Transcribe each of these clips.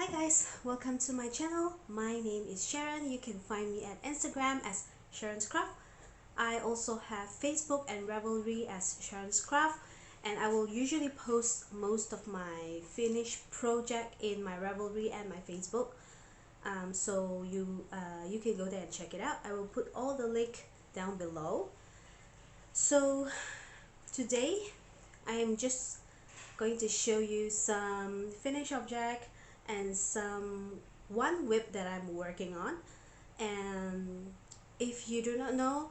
Hi guys, welcome to my channel. My name is Sharon. You can find me at Instagram as Sharon's Craft. I also have Facebook and Ravelry as Sharon's Craft, and I will usually post most of my finished project in my Ravelry and my Facebook. So you can go there and check it out. I will put all the link down below. So today I am just going to show you some finished object and one whip that I'm working on. And if you do not know,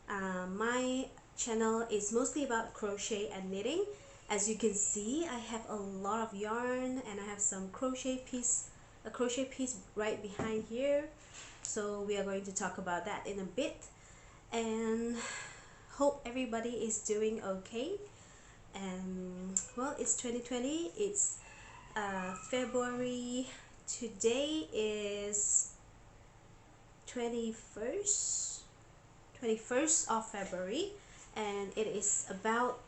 my channel is mostly about crochet and knitting. As you can see, I have a lot of yarn and I have some a crochet piece right behind here, so we are going to talk about that in a bit. And hope everybody is doing okay. And well, it's 2020, it's February. Today is 21st of February, and it is about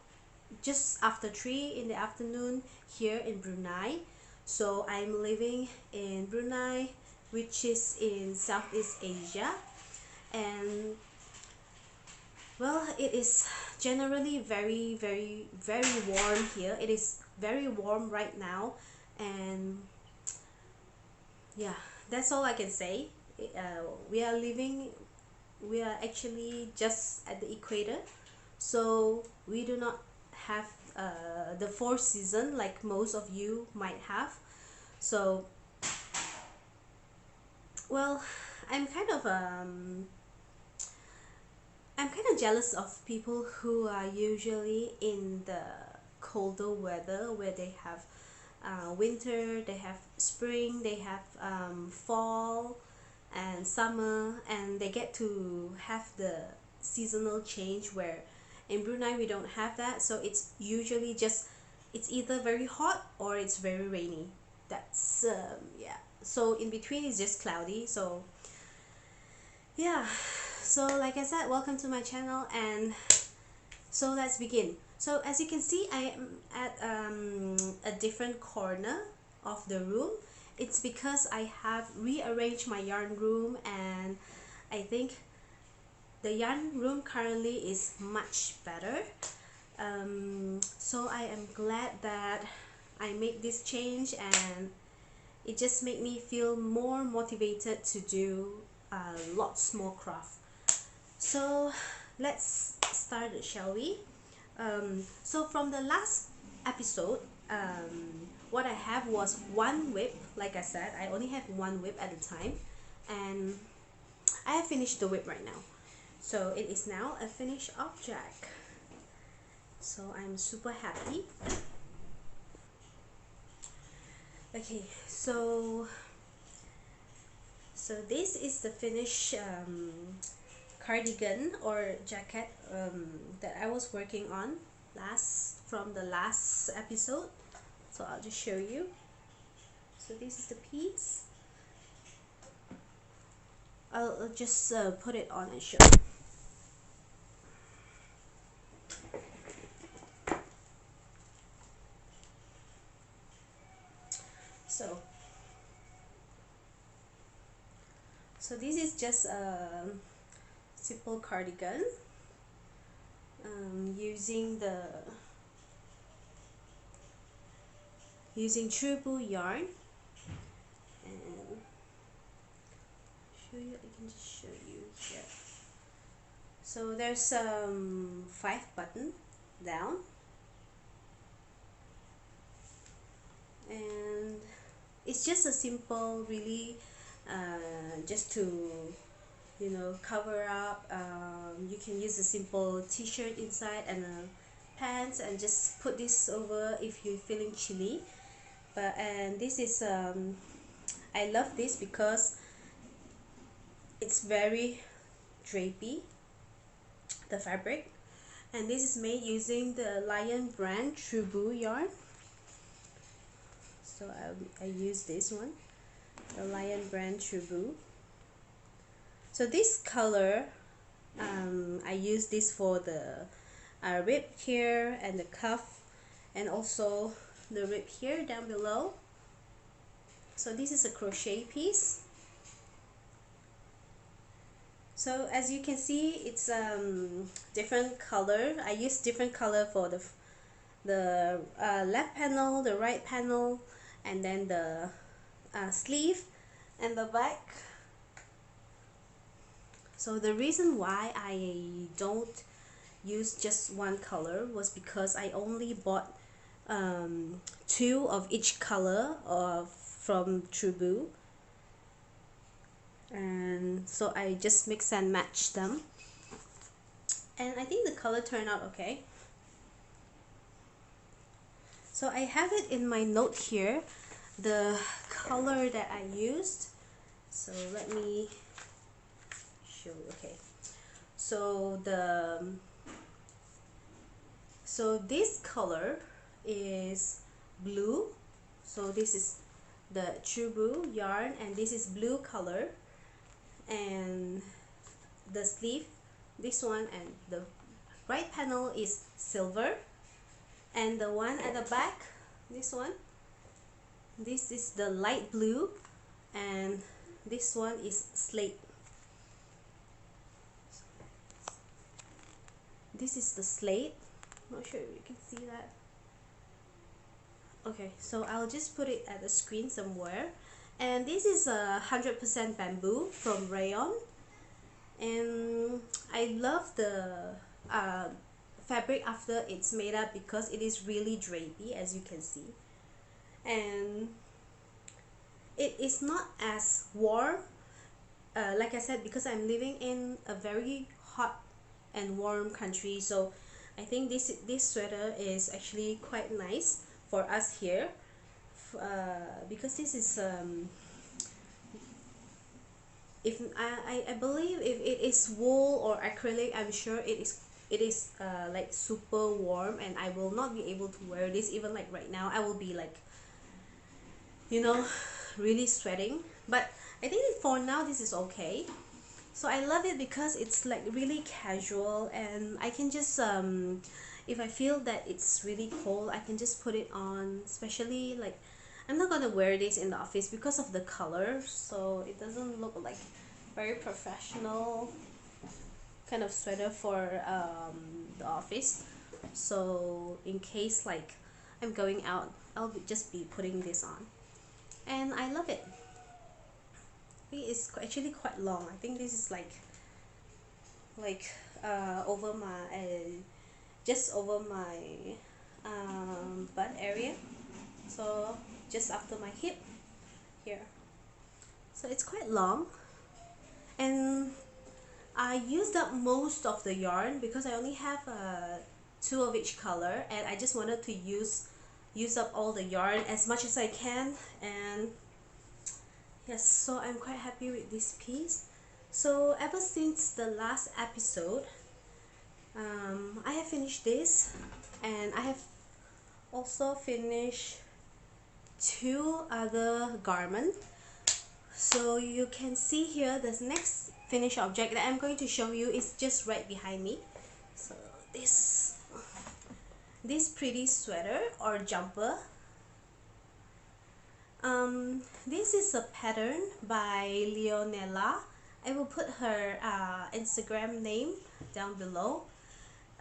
just after 3 in the afternoon here in Brunei. So I'm living in Brunei, which is in Southeast Asia, and well, it is generally very warm here. It is very warm right now, and yeah, that's all I can say. We are actually just at the equator, so we do not have the four season like most of you might have. So well, I'm kind of jealous of people who are usually in the colder weather, where they have winter, they have spring, they have fall and summer, and they get to have the seasonal change, where in Brunei we don't have that. So it's usually just, it's either very hot or it's very rainy. That's yeah, so in between is just cloudy. So yeah, so like I said, welcome to my channel, and so let's begin. So as you can see, I am at a different corner of the room. It's because I have rearranged my yarn room, and I think the yarn room currently is much better. So I am glad that I made this change, and it just made me feel more motivated to do lots more craft. So let's start it, shall we? So from the last episode, what I have was one whip. Like I said, I only have one whip at a time, and I have finished the whip right now. So it is now a finished object. So I'm super happy. Okay, so this is the finished cardigan or jacket that I was working on from the last episode. So I'll just show you. So this is the piece. I'll just put it on and show you. So this is just a simple cardigan using Triple yarn, and I can just show you here. So there's 5 buttons down, and it's just a simple, really just to cover up. You can use a simple t-shirt inside and pants, and just put this over if you're feeling chilly. And this is I love this because it's very drapey, the fabric, and this is made using the Lion brand True yarn. So I use this one, the Lion brand True. So this color, I use this for the rib here and the cuff, and also the rib here down below. So this is a crochet piece. So as you can see, it's different color. I use different color for the left panel, the right panel, and then the sleeve and the back. So the reason why I don't use just one color was because I only bought two of each color from Trubu, and so I just mix and match them, and I think the color turned out okay. So I have it in my note here, the color that I used. So let me show you. Okay, so this color is blue. So this is the Trubu yarn, and this is blue color, and the sleeve, this one, and the right panel is silver, and the one at the back, this one, this is the light blue, and this one is slate. This is the slate. Not sure if you can see that. Okay, so I'll just put it at the screen somewhere. And this is 100% bamboo from rayon, and I love the fabric after it's made up because it is really drapey, as you can see, and it is not as warm, like I said, because I'm living in a very hot and warm country. So I think this sweater is actually quite nice for us here, because this is if I believe if it is wool or acrylic, I'm sure it is like super warm, and I will not be able to wear this. Even like right now, I will be like, you know, really sweating, but I think for now this is okay. So I love it because it's like really casual, and I can just if I feel that it's really cold, I can just put it on. Especially like, I'm not gonna wear this in the office because of the color, so it doesn't look like very professional kind of sweater for the office. So in case like I'm going out, I'll just be putting this on, and I love it. It's actually quite long. I think this is like over my just over my butt area, so just after my hip here. So it's quite long, and I used up most of the yarn because I only have two of each color, and I just wanted to use up all the yarn as much as I can. And yes, so I'm quite happy with this piece. So ever since the last episode, I have finished this, and I have also finished two other garments. So you can see here, the next finished object that I'm going to show you is just right behind me. So this pretty sweater or jumper. This is a pattern by Leonella. I will put her Instagram name down below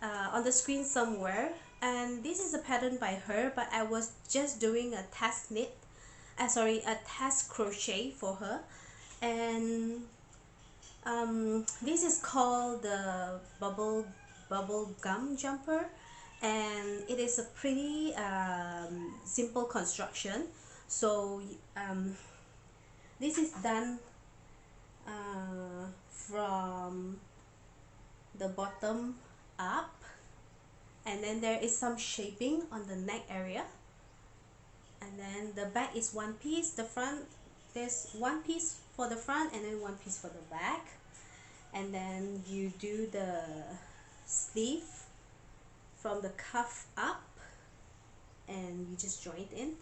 on the screen somewhere. And this is a pattern by her, but I was just doing a test knit, a test crochet for her. And this is called the Bubblegum Jumper, and it is a pretty simple construction. So this is done from the bottom up, and then there is some shaping on the neck area, and then the back is one piece. The front, there's one piece for the front and then one piece for the back, and then you do the sleeve from the cuff up, and you just join it in.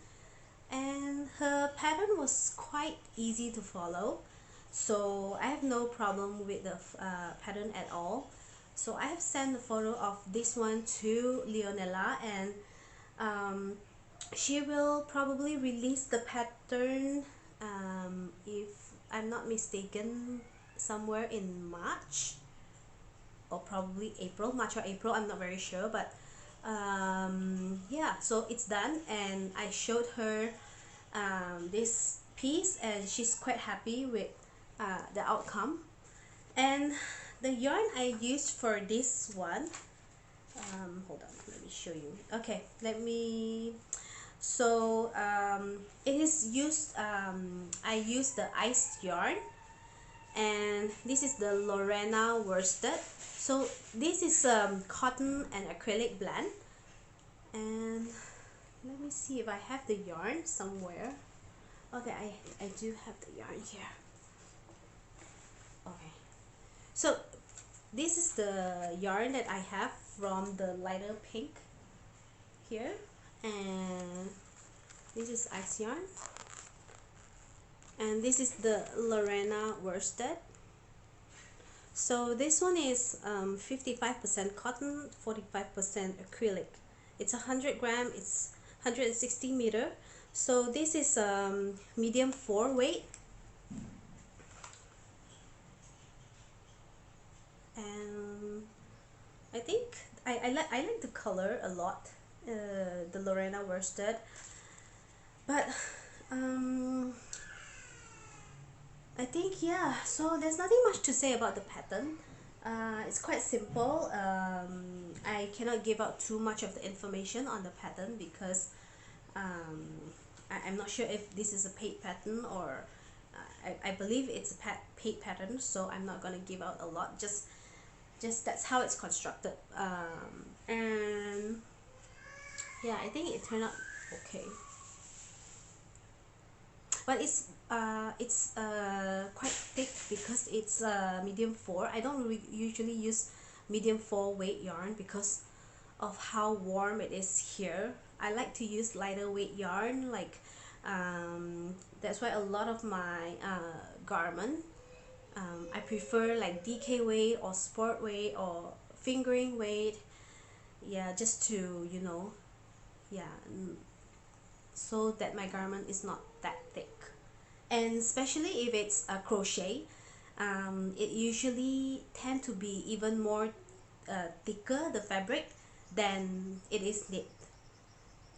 And her pattern was quite easy to follow, so I have no problem with the pattern at all. So I have sent a photo of this one to Leonella, and she will probably release the pattern if I'm not mistaken, somewhere in March or probably April, March or April, I'm not very sure, but yeah, so it's done and I showed her this piece and she's quite happy with the outcome. And the yarn I used for this one, hold on, let me show you. Okay, let me, so it is used, I used the iced yarn, and this is the Lorena worsted. So this is cotton and acrylic blend, and let me see if I have the yarn somewhere. Okay, I do have the yarn here. Okay, so this is the yarn that I have from the lighter pink here, and this is ice yarn, and this is the Lorena worsted. So this one is 55% cotton, 45% acrylic. It's 100 gram, it's 160 meter. So this is medium 4 weight, and I think I like the color a lot, the Lorena worsted, but I think, yeah, so there's nothing much to say about the pattern. It's quite simple. I cannot give out too much of the information on the pattern because I'm not sure if this is a paid pattern or I believe it's a paid pattern, so I'm not gonna give out a lot. Just that's how it's constructed. And yeah, I think it turned out okay. But it's quite thick because it's medium 4. I don't usually use medium 4 weight yarn because of how warm it is here. I like to use lighter weight yarn, like that's why a lot of my garment I prefer like DK weight or sport weight or fingering weight, yeah, just to, you know, yeah, so that my garment is not that thick. And especially if it's a crochet, it usually tend to be even more thicker, the fabric, than it is knit.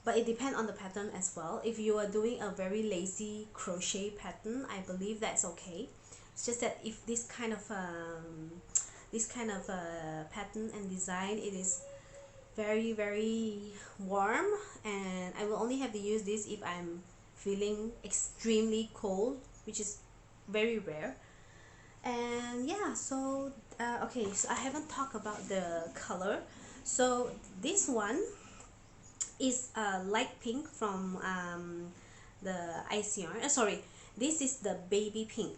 But it depends on the pattern as well. If you are doing a very lazy crochet pattern, I believe that's okay. It's just that if this kind of pattern and design, it is very warm, and I will only have to use this if I'm feeling extremely cold, which is very rare. And yeah, so okay, so I haven't talked about the color. So this one is light pink from the ice yarn. Sorry, this is the baby pink.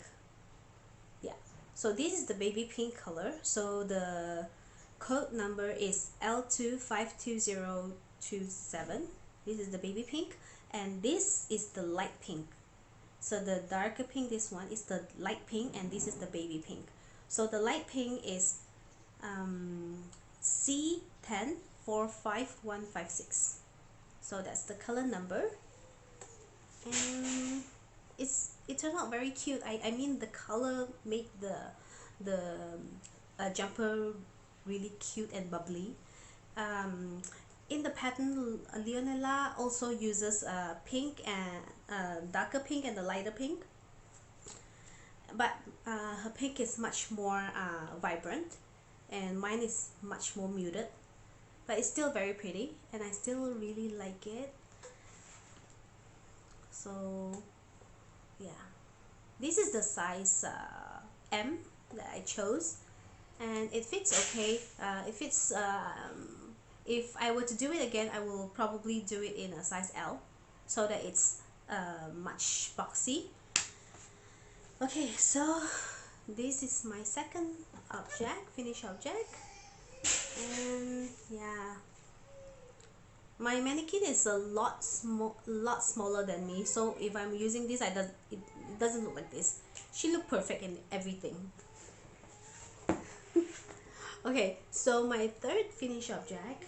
Yeah, so this is the baby pink color. So the code number is L252027. This is the baby pink, and this is the light pink. So the darker pink, this one is the light pink, and this is the baby pink. So the light pink is C1045156. So that's the color number, and it turned out very cute. I mean, the color made the jumper really cute and bubbly. In the pattern, Leonela also uses pink and darker pink and the lighter pink, but her pink is much more vibrant, and mine is much more muted, but it's still very pretty and I still really like it. So yeah, this is the size M that I chose, and it fits okay. It fits, if I were to do it again, I will probably do it in a size L so that it's much boxy. Okay, so this is my second object, finished object, and yeah, my mannequin is a lot smaller than me, so if I'm using this, it doesn't look like this. She looked perfect in everything. Okay, so my third finished object,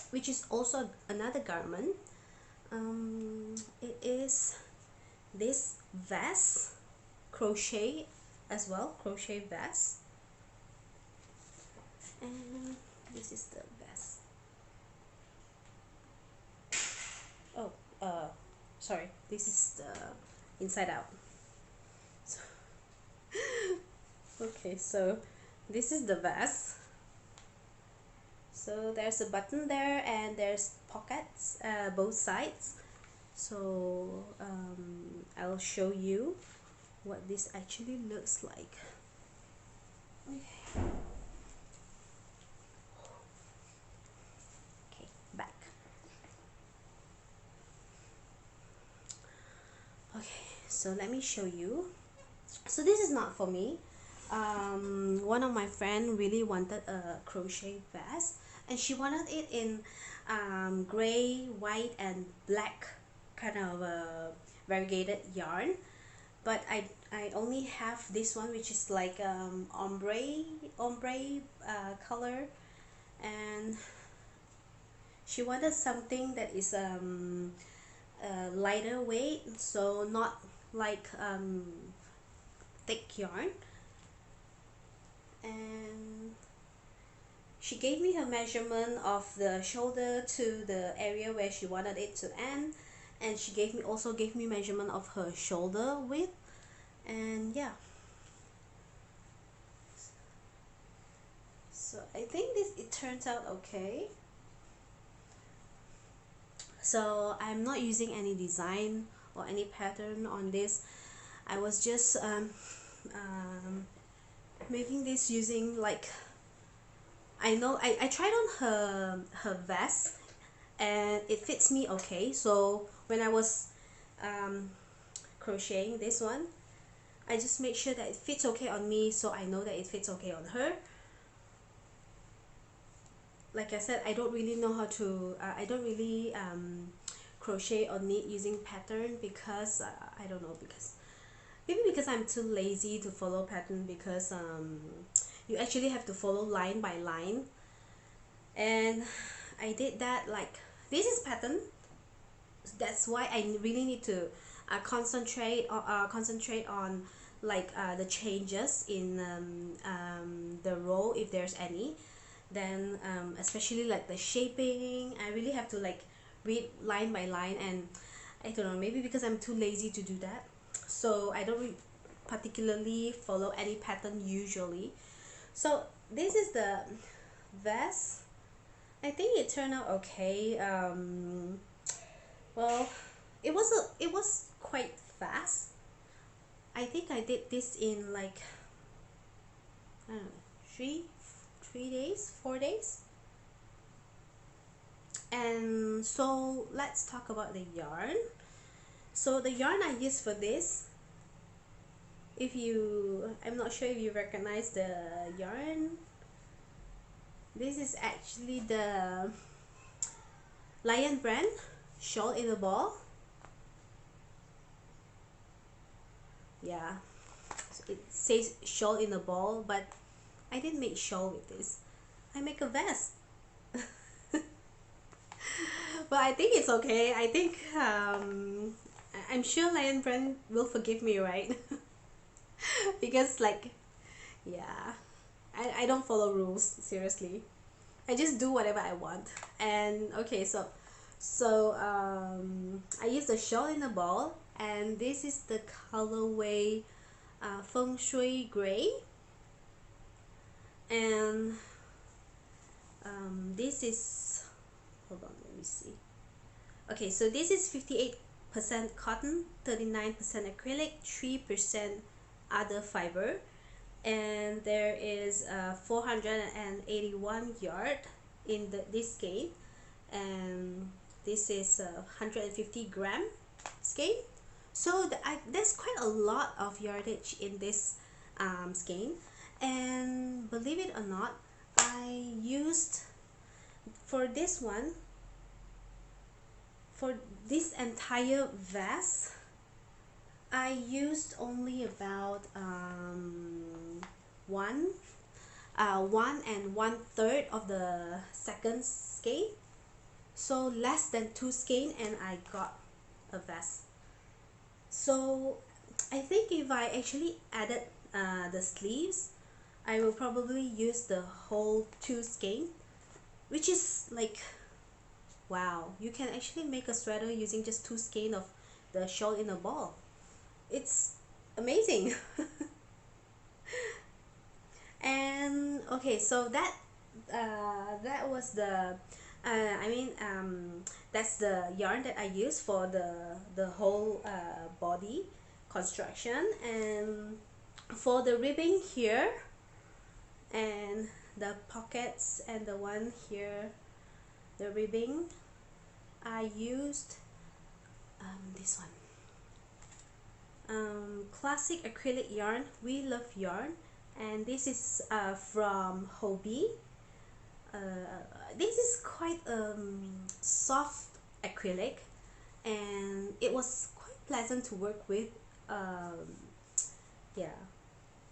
which is also another garment, it is this vest, crochet as well, crochet vest, and this is the vest. Oh, sorry, this is the inside out. So, okay, so this is the vest. So there's a button there and there's pockets both sides. So I'll show you what this actually looks like. Okay. Okay, back. Okay, so let me show you. So this is not for me. One of my friend really wanted a crochet vest, and she wanted it in gray, white, and black kind of variegated yarn. But I only have this one, which is like ombre color, and she wanted something that is lighter weight, so not like thick yarn. And she gave me her measurement of the shoulder to the area where she wanted it to end, and she also gave me measurement of her shoulder width. And yeah, so I think it turns out okay. So I'm not using any design or any pattern on this. I was just making this using, like, I know I tried on her vest and it fits me okay. So when I was crocheting this one, I just make sure that it fits okay on me, so I know that it fits okay on her. Like I said, I don't really know how to I don't really crochet or knit using pattern because I don't know, because maybe because I'm too lazy to follow pattern, because you actually have to follow line by line, and I did that. Like, this is pattern, that's why I really need to concentrate on like the changes in the row, if there's any. Then especially like the shaping, I really have to like read line by line, and I don't know, maybe because I'm too lazy to do that, so I don't particularly follow any pattern usually. So this is the vest. I think it turned out okay. Well, it was quite fast. I think I did this in like, I don't know, 3 days, 4 days. And so let's talk about the yarn. So the yarn I used for this, I'm not sure if you recognize the yarn. This is actually the Lion brand shawl in a ball. Yeah, so it says shawl in a ball, but I didn't make shawl with this. I make a vest. But I think it's okay. I think I'm sure Lion brand will forgive me, right? Because, like, yeah, I don't follow rules, seriously. I just do whatever I want. And okay, so I use the shawl in a ball, and this is the colorway Feng Shui Gray. And this is, hold on, let me see. Okay, so this is 58% cotton, 39% acrylic, 3% other fiber, and there is 481 yard in this skein, and this is 150 gram skein. So there's quite a lot of yardage in this skein, and believe it or not, I used, for this one, for this entire vest, I used only about 1 and 1/3 of the second skein, so less than 2 skein, and I got a vest. So I think if I actually added the sleeves, I will probably use the whole two skein, which is like, wow, you can actually make a sweater using just two skein of the shawl in a ball. It's amazing. And okay, so that was the that's the yarn that I use for the whole body construction. And for the ribbing here and the pockets and the one here, the ribbing, I used this one, classic acrylic yarn, We Love Yarn, and this is from Hobie. This is quite soft acrylic, and it was quite pleasant to work with. Yeah,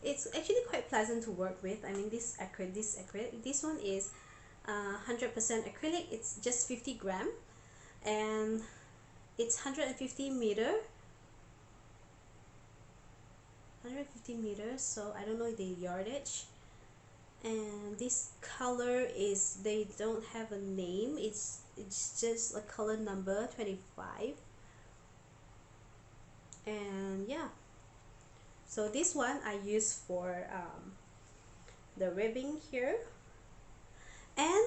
it's actually quite pleasant to work with. I mean, this acrylic, this one is 100% acrylic. It's just 50 gram, and it's 150 meters, so I don't know the yardage. And this color is, they don't have a name, it's just a color number 25. And yeah, so this one I use for the ribbing here. And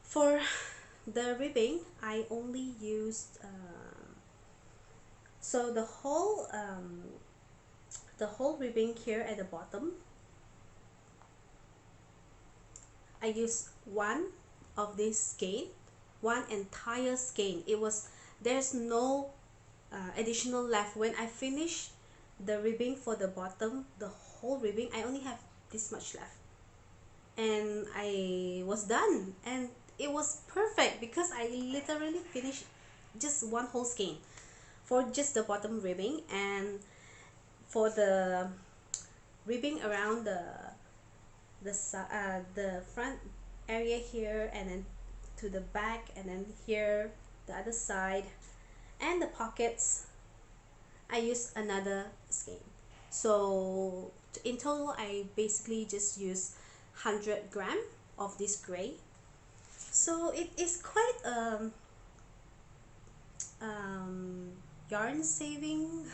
for the ribbing I only used so the whole ribbing here at the bottom, I used one of this skein, one entire skein. It was, there's no additional left. When I finished the ribbing for the bottom, the whole ribbing, I only have this much left, and I was done. And it was perfect because I literally finished just one whole skein for just the bottom ribbing. And for the ribbing around the front area here, and then to the back, and then here the other side, and the pockets, I use another skein. So in total I basically just use 100 gram of this gray. So it is quite yarn saving.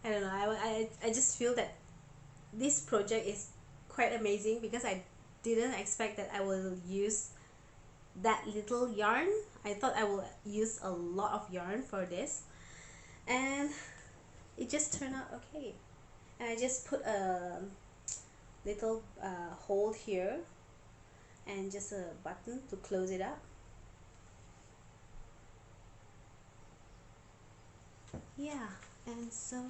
I don't know, I just feel that this project is quite amazing because I didn't expect that I will use that little yarn. I thought I will use a lot of yarn for this, and it just turned out okay. And I just put a little hole here and just a button to close it up. Yeah, and so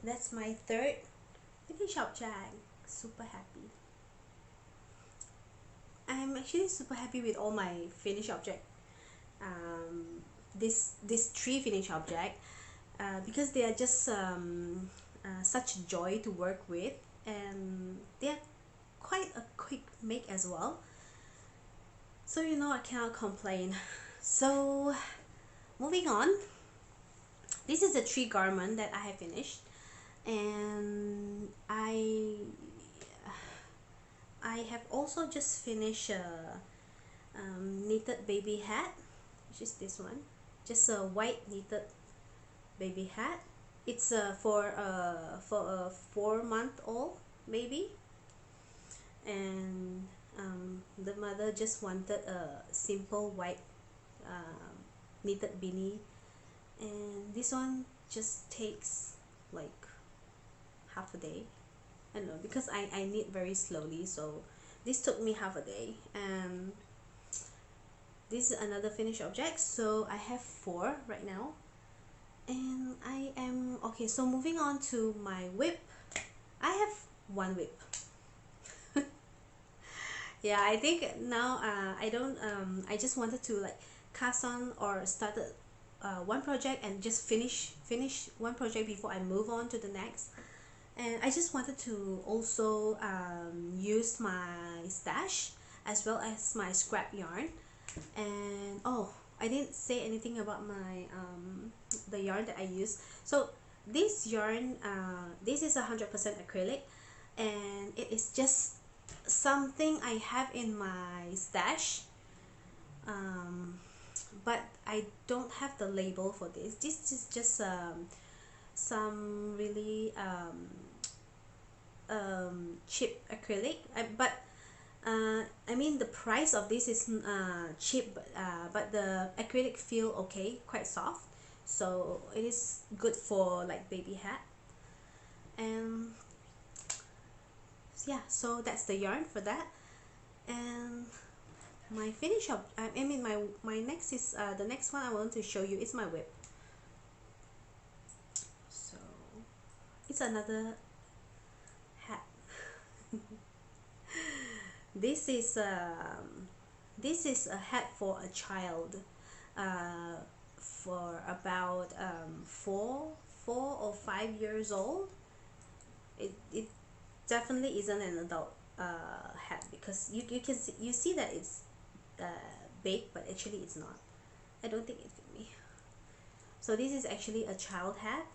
that's my third finish object. Super happy. I'm actually super happy with all my finish object. This three finish object, because they are just such joy to work with, and they are quite a quick make as well. So you know, I cannot complain. So moving on, this is the three garment that I have finished, and I have also just finished a knitted baby hat, which is this one, just a white knitted baby hat. It's for a 4-month-old baby, and the mother just wanted a simple white knitted beanie, and this one just takes like half a day. I don't know, because I knit very slowly, so this took me half a day. And this is another finished object, so I have 4 right now. And I am okay, so moving on to my whip. I have 1 whip. Yeah, I think now I don't I just wanted to like cast on or started one project and just finish one project before I move on to the next. And I just wanted to also use my stash as well as my scrap yarn. And oh, I didn't say anything about my the yarn that I use. So this yarn, this is 100% acrylic, and it is just something I have in my stash, but I don't have the label for this. This is just some really cheap acrylic, but I mean the price of this is cheap, but the acrylic feel okay, quite soft, so it is good for like baby hat. And yeah, so that's the yarn for that. And my finish up, I mean my next is the next one I want to show you is my whip. So it's another hat. This is a hat for a child, for about 4 or 5 years old. It definitely isn't an adult hat, because you see that it's big, but actually it's not. I don't think it fit me. So this is actually a child hat,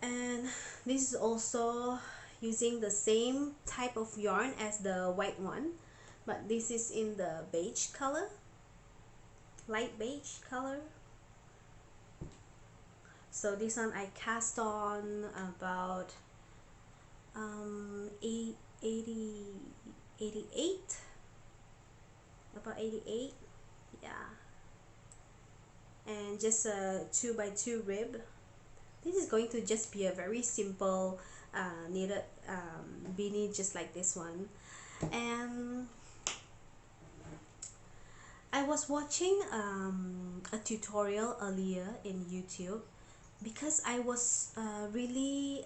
and this is also using the same type of yarn as the white one, but this is in the beige color, light beige color. So this one I cast on about 88, about 88, yeah, and just a 2x2 rib. This is going to just be a very simple knitted beanie, just like this one. And I was watching a tutorial earlier in YouTube, because I was really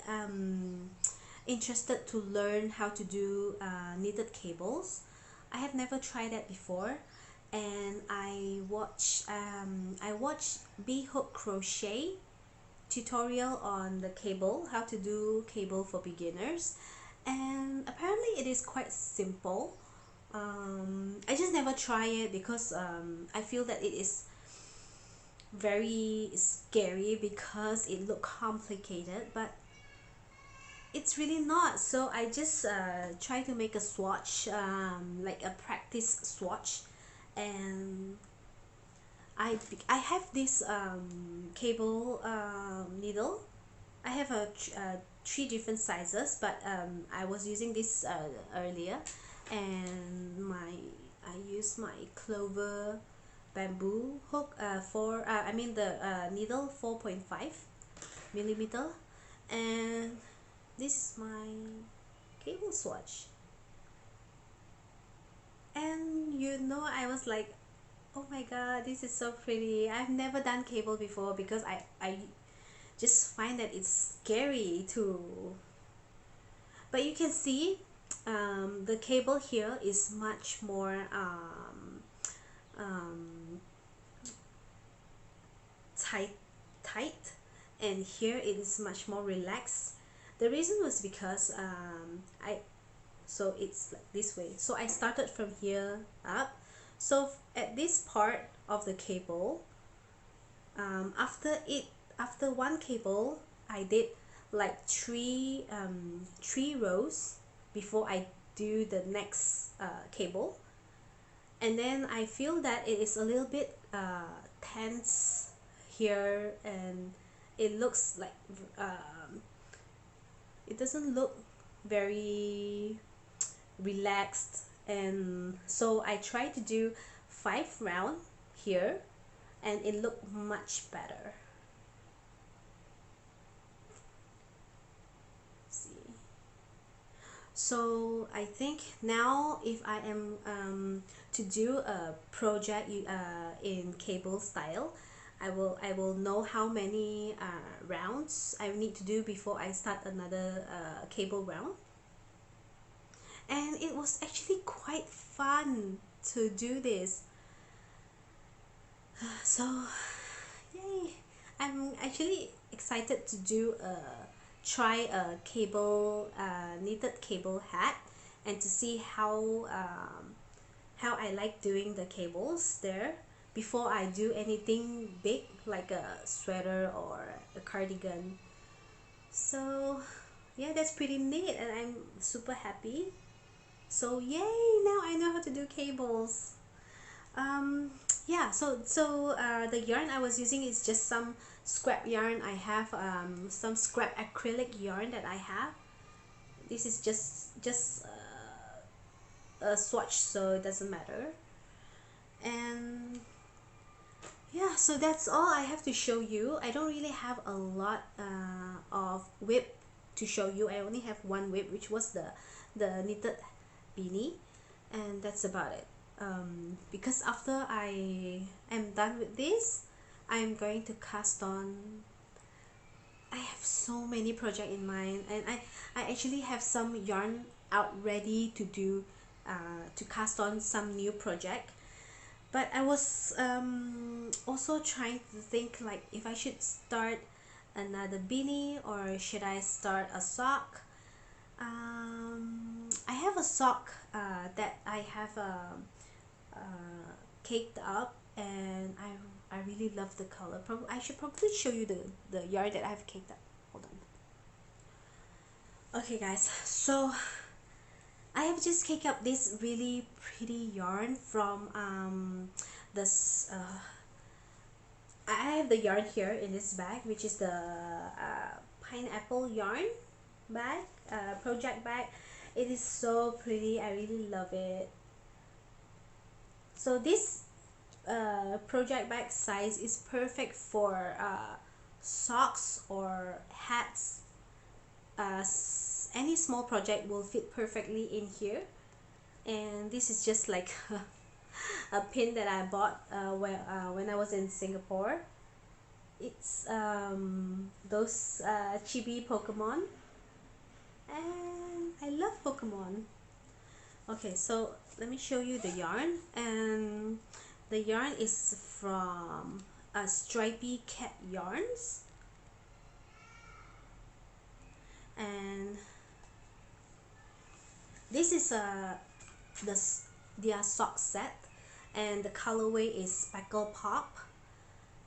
interested to learn how to do knitted cables. I have never tried that before, and I watched bee hook crochet tutorial on the cable, how to do cable for beginners, and apparently it is quite simple. I just never try it because I feel that it is very scary because it look complicated, but it's really not. So I just try to make a swatch, like a practice swatch, and I have this cable needle. I have three different sizes, but I was using this earlier, and I use my clover bamboo hook for I mean the needle 4.5 millimeter, and this is my cable swatch. And I was like, oh my god, this is so pretty. I've never done cable before because I just find that it's scary too. But you can see the cable here is much more tight, and here it is much more relaxed. The reason was because so it's like this way. So I started from here up. So at this part of the cable, after one cable, I did like three rows before I do the next cable, and then I feel that it is a little bit tense here, and it looks like it doesn't look very relaxed. And so I tried to do 5 rounds here, and it looked much better. See, so I think now if I am to do a project in cable style, I will know how many rounds I need to do before I start another cable round. And it was actually quite fun to do this. So yay, I'm actually excited to do try a cable knitted cable hat, and to see how I like doing the cables there before I do anything big like a sweater or a cardigan. So yeah, that's pretty neat and I'm super happy. So yay, now I know how to do cables. um yeah, the yarn I was using is just some scrap yarn. I have some scrap acrylic yarn that I have. This is just a swatch, so it doesn't matter. And yeah, so that's all I have to show you. I don't really have a lot of whip to show you. I only have one whip, which was the knitted beanie, and that's about it. Because after I am done with this, I'm going to cast on. I have so many projects in mind, and I actually have some yarn out ready to do to cast on some new project. But I was also trying to think like if I should start another beanie or should I start a sock. I have a sock that I have caked up, and I really love the color. I should probably show you the yarn that I have caked up. Hold on. Okay guys, so I have just caked up this really pretty yarn from this I have the yarn here in this bag, which is the pineapple yarn bag, project bag. It is so pretty, I really love it. So this project bag size is perfect for socks or hats. Any small project will fit perfectly in here. And this is just like a pin that I bought when I was in Singapore. It's those chibi Pokemon, and I love Pokemon. Okay, so let me show you the yarn, and the yarn is from Stripey Cat Yarns, and this is their sock set, and the colorway is Speckle Pop,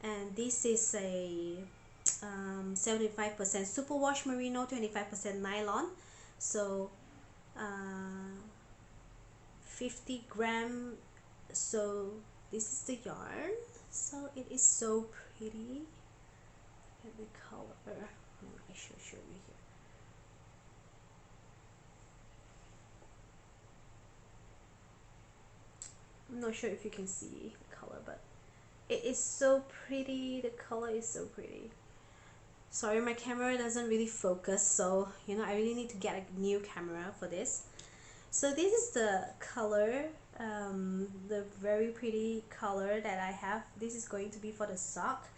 and this is a 75% superwash merino, 25% nylon, so 50 gram. So this is the yarn, so it is so pretty. Look at the color. I should show you here. I'm not sure if you can see the color, but it is so pretty. The color is so pretty. Sorry, my camera doesn't really focus, so you know I really need to get a new camera for this. So this is the color, the very pretty color that I have. This is going to be for the sock,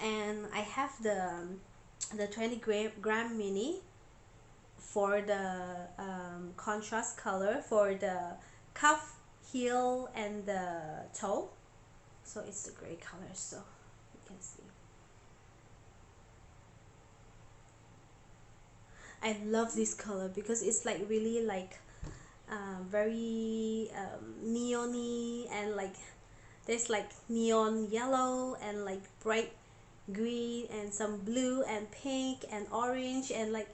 and I have the 20 gram mini for the contrast color for the cuff, heel, and the toe. So it's the gray color, so you can see. I love this color because it's like really like very neon-y, and like there's like neon yellow and like bright green and some blue and pink and orange, and like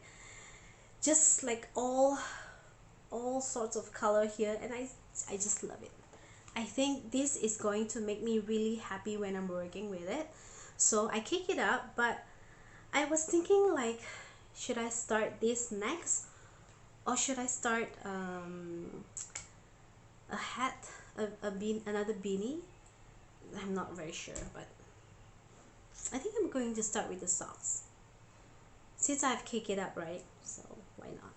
just like all sorts of color here, and I just love it. I think this is going to make me really happy when I'm working with it. So I kick it up, but I was thinking like, should I start this next, or should I start a hat, another beanie? I'm not very sure, but I think I'm going to start with the socks since I've kicked it up, right? So why not?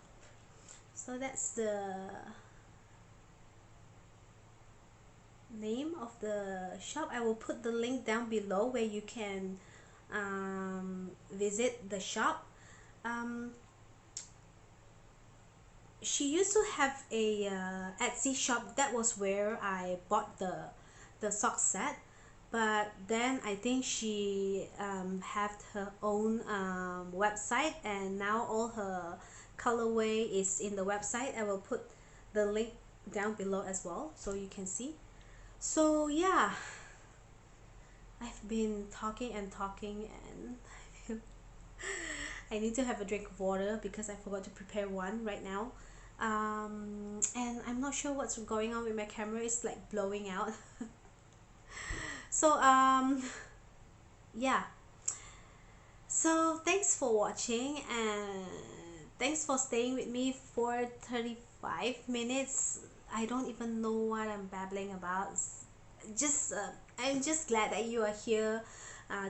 So that's the name of the shop. I will put the link down below where you can visit the shop. She used to have a Etsy shop. That was where I bought the sock set, but then I think she had her own website, and now all her colorway is in the website. I will put the link down below as well so you can see. So yeah, I've been talking and talking, and I need to have a drink of water because I forgot to prepare one right now. And I'm not sure what's going on with my camera. It's like blowing out. So yeah, so thanks for watching, and thanks for staying with me for 35 minutes. I don't even know what I'm babbling about. Just I'm just glad that you are here,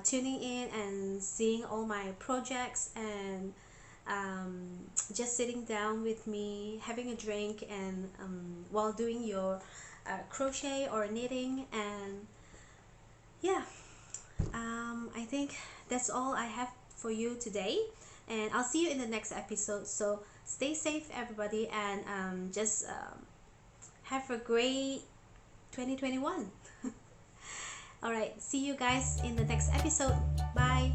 tuning in and seeing all my projects, and just sitting down with me having a drink, and while doing your crochet or knitting. And yeah, I think that's all I have for you today, and I'll see you in the next episode. So stay safe everybody, and just have a great 2021. All right, see you guys in the next episode. Bye.